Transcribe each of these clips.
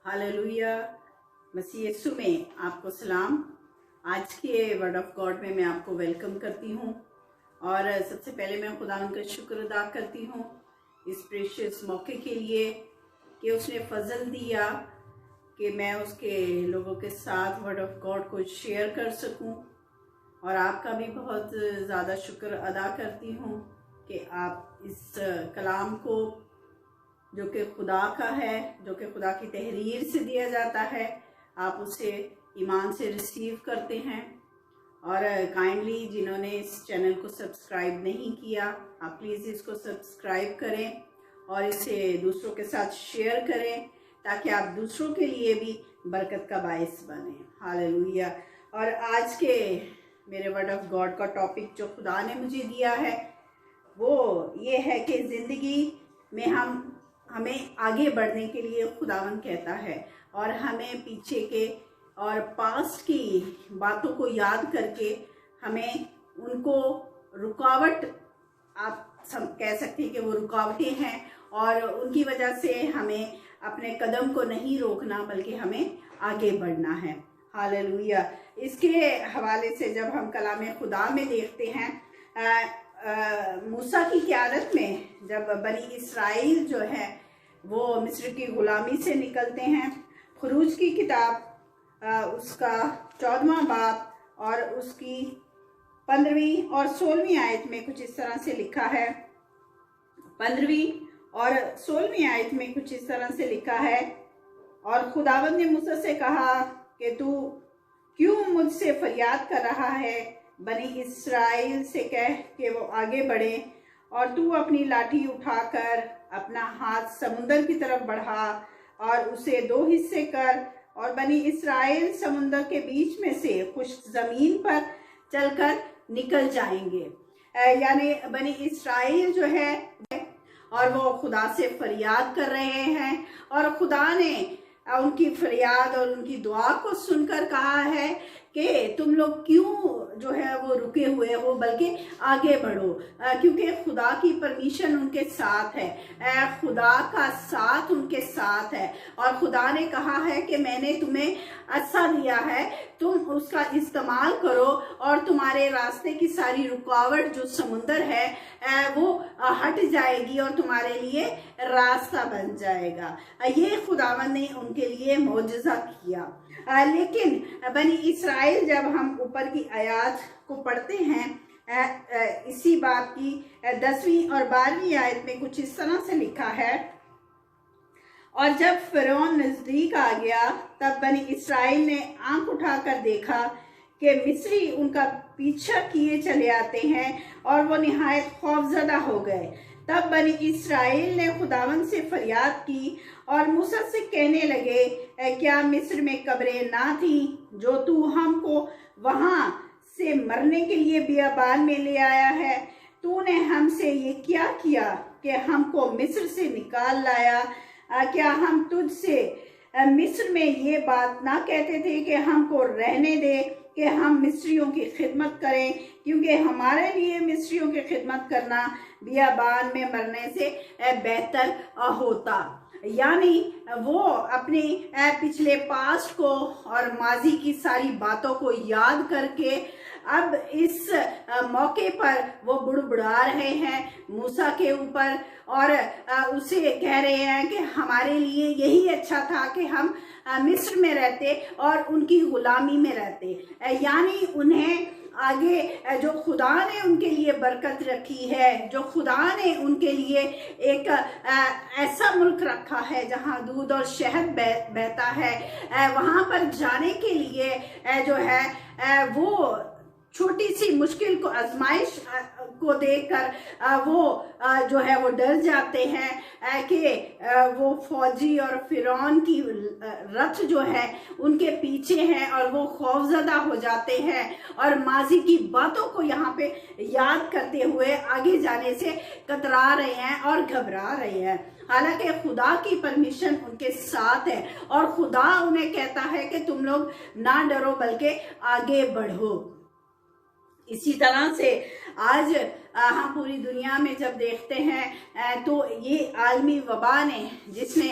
Hallelujah. मसीह यीशु में आपको सलाम। आज के वर्ड ऑफ गॉड में मैं आपको वेलकम करती हूँ और सबसे पहले मैं खुदा उनका शुक्र अदा करती हूँ इस प्रेशियस मौके के लिए कि उसने फजल दिया कि मैं उसके लोगों के साथ वर्ड ऑफ गॉड को शेयर कर सकूं। और आपका भी बहुत ज़्यादा शुक्र अदा करती हूँ कि आप इस कलाम को जो कि खुदा का है, जो कि खुदा की तहरीर से दिया जाता है, आप उसे ईमान से रिसीव करते हैं। और काइंडली जिन्होंने इस चैनल को सब्सक्राइब नहीं किया, आप प्लीज़ इसको सब्सक्राइब करें और इसे दूसरों के साथ शेयर करें ताकि आप दूसरों के लिए भी बरकत का बायस बने। हालेलुया। और आज के मेरे वर्ड ऑफ गॉड का टॉपिक जो खुदा ने मुझे दिया है वो ये है कि ज़िंदगी में हमें आगे बढ़ने के लिए खुदावन कहता है और हमें पीछे के और पास्ट की बातों को याद करके हमें उनको रुकावट, आप सब कह सकते हैं कि वो रुकावटें हैं और उनकी वजह से हमें अपने कदम को नहीं रोकना बल्कि हमें आगे बढ़ना है। हालेलुया। इसके हवाले से जब हम कलाम खुदा में देखते हैं, मूसा की क़यादत में जब बनी इसराइल जो है वो मिस्र की ग़ुलामी से निकलते हैं, खुरूज की किताब उसका 14वां बाब और उसकी 15वीं और 16वीं आयत में कुछ इस तरह से लिखा है। 15वीं और 16वीं आयत में कुछ इस तरह से लिखा है, और खुदावंद ने मूसा से कहा कि तू क्यों मुझसे फरियाद कर रहा है? बनी इसराइल से कह कि वो आगे बढ़े, और तू अपनी लाठी उठाकर अपना हाथ समुंदर की तरफ बढ़ा और उसे 2 हिस्से कर, और बनी इसराइल समुंदर के बीच में से खुश्क ज़मीन पर चलकर निकल जाएंगे। यानी बनी इसराइल जो है और वो खुदा से फरियाद कर रहे हैं और खुदा ने उनकी फरियाद और उनकी दुआ को सुनकर कहा है कि तुम लोग क्यों जो है वो रुके हुए हो, बल्कि आगे बढ़ो, क्योंकि खुदा की परमिशन उनके साथ है, खुदा का साथ उनके साथ है। और खुदा ने कहा है कि मैंने तुम्हें अच्छा दिया है, तुम उसका इस्तेमाल करो और तुम्हारे रास्ते की सारी रुकावट जो समुंदर है वो हट जाएगी और तुम्हारे लिए रास्ता बन जाएगा। ये खुदावन ने उनके लिए मौजज़ा किया। लेकिन बनी इसराइल जब हम ऊपर की आयत को पढ़ते हैं, इसी बात की 10वीं और 12वीं आयत में कुछ इस तरह से लिखा है, और जब फ़िरौन नज़दीक आ गया तब बनी इसराइल ने आंख उठाकर देखा कि मिस्री उनका पीछा किए चले आते हैं और वो निहायत खौफज़दा हो गए। तब बनी इसराइल ने खुदावन से फरियाद की और मूसा से कहने लगे, क्या मिस्र में कब्रें ना थी जो तू हमको वहाँ से मरने के लिए बियाबान में ले आया है? तूने हमसे ये क्या किया कि हमको मिस्र से निकाल लाया? क्या हम तुझसे मिस्र में ये बात ना कहते थे कि हमको रहने दे कि हम मिस्रियों की खिदमत करें, क्योंकि हमारे लिए मिस्रियों की खिदमत करना बियाबान में मरने से बेहतर होता। यानी वो अपने पिछले पास्ट को और माजी की सारी बातों को याद करके अब इस मौके पर वो बुड़बुड़ा रहे हैं मूसा के ऊपर और उसे कह रहे हैं कि हमारे लिए यही अच्छा था कि हम मिस्र में रहते और उनकी गुलामी में रहते। यानी उन्हें आगे जो खुदा ने उनके लिए बरकत रखी है, जो खुदा ने उनके लिए एक ऐसा मुल्क रखा है जहां दूध और शहद बहता है, वहां पर जाने के लिए जो है वो छोटी सी मुश्किल को, आजमाइश को देखकर वो जो है वो डर जाते हैं कि वो फौजी और फिरौन की रथ जो है उनके पीछे हैं और वो खौफजदा हो जाते हैं और माजी की बातों को यहाँ पे याद करते हुए आगे जाने से कतरा रहे हैं और घबरा रहे हैं। हालांकि खुदा की परमिशन उनके साथ है और खुदा उन्हें कहता है कि तुम लोग ना डरो बल्कि आगे बढ़ो। इसी तरह से आज हम पूरी दुनिया में जब देखते हैं तो ये आलमी वबा ने जिसने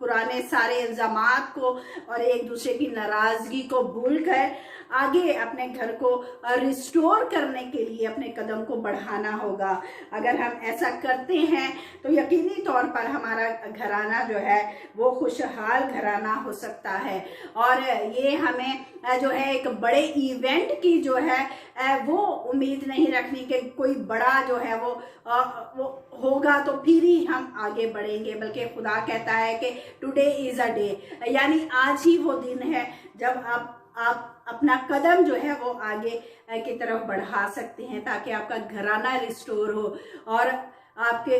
पुराने सारे इल्ज़ामात को और एक दूसरे की नाराज़गी को भूल कर आगे अपने घर को रिस्टोर करने के लिए अपने कदम को बढ़ाना होगा। अगर हम ऐसा करते हैं तो यकीनी तौर पर हमारा घराना जो है वो खुशहाल घराना हो सकता है। और ये हमें जो है एक बड़े इवेंट की जो है वो उम्मीद नहीं रखनी कि कोई बड़ा जो है वो होगा तो फिर ही हम आगे बढ़ेंगे, बल्कि खुदा कहता है कि टुडे इज़ अ डे, यानी आज ही वो दिन है जब आप अपना कदम जो है वो आगे की तरफ बढ़ा सकते हैं, ताकि आपका घराना रिस्टोर हो और आपके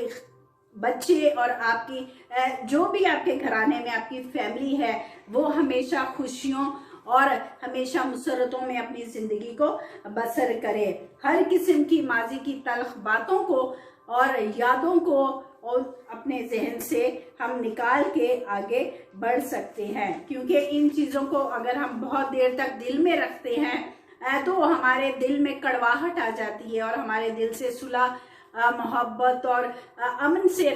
बच्चे और आपकी जो भी आपके घराने में आपकी फैमिली है वो हमेशा खुशियों और हमेशा मुसरतों में अपनी ज़िंदगी को बसर करे। हर किस्म की माजी की तल्ख बातों को और यादों को और अपने जहन से हम निकाल के आगे बढ़ सकते हैं, क्योंकि इन चीज़ों को अगर हम बहुत देर तक दिल में रखते हैं तो हमारे दिल में कड़वाहट आ जाती है और हमारे दिल से सुलह, मोहब्बत और अमन से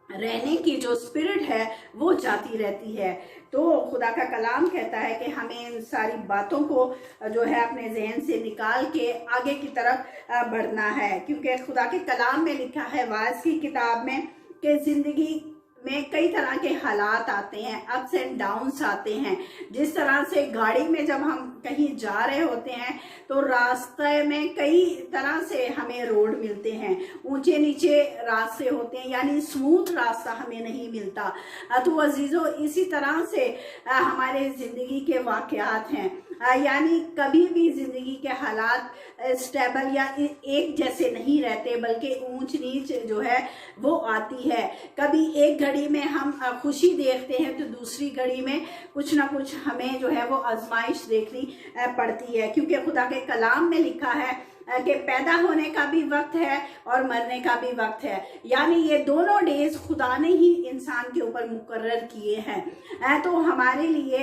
रहने की जो स्पिरिट है वो जाती रहती है। तो खुदा का कलाम कहता है कि हमें इन सारी बातों को जो है अपने जहन से निकाल के आगे की तरफ बढ़ना है, क्योंकि खुदा के कलाम में लिखा है वाइज की किताब में कि ज़िंदगी में कई तरह के हालात आते हैं, अप्स एंड डाउन्स आते हैं। जिस तरह से गाड़ी में जब हम कहीं जा रहे होते हैं तो रास्ते में कई तरह से हमें रोड मिलते हैं, ऊंचे नीचे रास्ते होते हैं, यानी स्मूथ रास्ता हमें नहीं मिलता। तो अजीज़ों, इसी तरह से हमारे ज़िंदगी के वाक़यात हैं, यानी कभी भी ज़िंदगी के हालात स्टेबल या एक जैसे नहीं रहते, बल्कि ऊंच नीच जो है वो आती है। कभी एक घड़ी में हम खुशी देखते हैं तो दूसरी घड़ी में कुछ ना कुछ हमें जो है वो आजमाइश देखनी पड़ती है, क्योंकि खुदा के कलाम में लिखा है कि पैदा होने का भी वक्त है और मरने का भी वक्त है, यानी ये दोनों डेज खुदा ने ही इंसान के ऊपर मुकर्रर किए हैं। तो हमारे लिए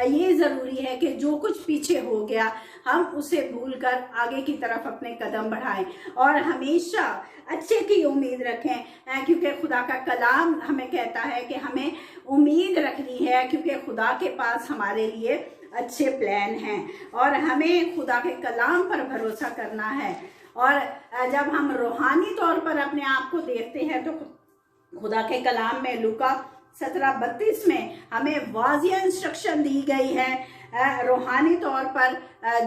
ये ज़रूरी है कि जो कुछ पीछे हो गया हम उसे भूलकर आगे की तरफ अपने कदम बढ़ाएं और हमेशा अच्छे की उम्मीद रखें, क्योंकि खुदा का कलाम हमें कहता है कि हमें उम्मीद रखनी है, क्योंकि खुदा के पास हमारे लिए अच्छे प्लान हैं और हमें खुदा के कलाम पर भरोसा करना है। और जब हम रूहानी तौर पर अपने आप को देखते हैं तो खुदा के कलाम में लूका 17:32 में हमें वाज़िया इंस्ट्रक्शन दी गई है। रूहानी तौर पर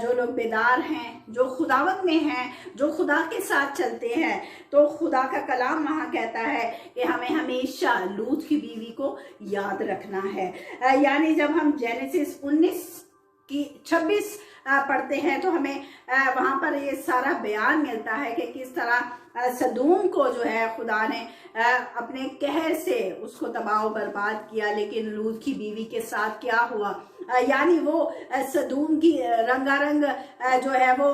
जो लोग बेदार हैं, जो खुदावत में हैं, जो खुदा के साथ चलते हैं, तो खुदा का कलाम वहाँ कहता है कि हमें हमेशा लूत की बीवी को याद रखना है। यानी जब हम जेनेसिस 19:26 पढ़ते हैं तो हमें वहाँ पर ये सारा बयान मिलता है कि किस तरह सदूम को जो है खुदा ने अपने कहर से उसको तबाह बर्बाद किया, लेकिन लूत की बीवी के साथ क्या हुआ, यानी वो सदूम की रंगारंग जो है वो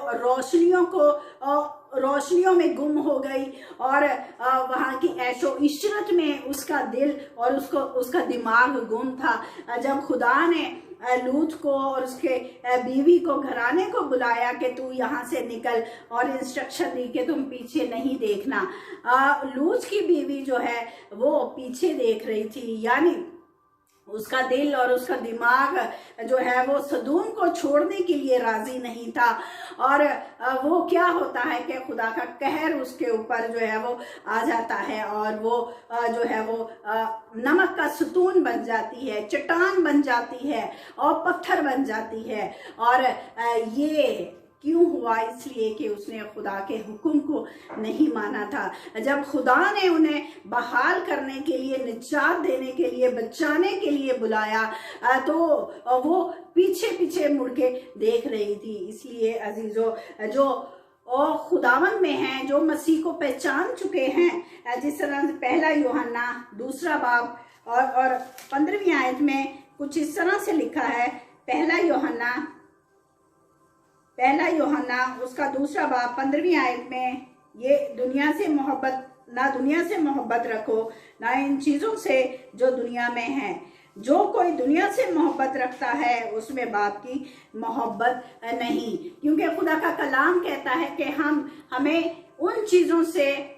रोशनियों में गुम हो गई और वहाँ की ऐशो इशरत में उसका दिल और उसका दिमाग गुम था। जब खुदा ने लूत को और उसके बीवी को घराने को बुलाया कि तू यहाँ से निकल और इंस्ट्रक्शन दी कि तुम पीछे नहीं देखना, लूत की बीवी जो है वो पीछे देख रही थी, यानी उसका दिल और उसका दिमाग जो है वो सदूम को छोड़ने के लिए राजी नहीं था। और वो क्या होता है कि खुदा का कहर उसके ऊपर जो है वो आ जाता है और वो जो है वो नमक का सतून बन जाती है, चट्टान बन जाती है और पत्थर बन जाती है। और ये क्यों हुआ? इसलिए कि उसने खुदा के हुक्म को नहीं माना था। जब खुदा ने उन्हें बहाल करने के लिए, निजात देने के लिए, बचाने के लिए बुलाया तो वो पीछे पीछे मुड़ के देख रही थी। इसलिए अजीजों, जो और खुदावन में हैं, जो मसीह को पहचान चुके हैं, जिस तरह से 1 यूहन्ना 2 बाब और 15वीं आयत में कुछ इस तरह से लिखा है। 1 यूहन्ना उसका 2 बाब 15वीं आयत में, ये दुनिया से मोहब्बत रखो ना इन चीज़ों से जो दुनिया में हैं। जो कोई दुनिया से मोहब्बत रखता है उसमें बाप की मोहब्बत नहीं, क्योंकि खुदा का कलाम कहता है कि हमें उन चीज़ों से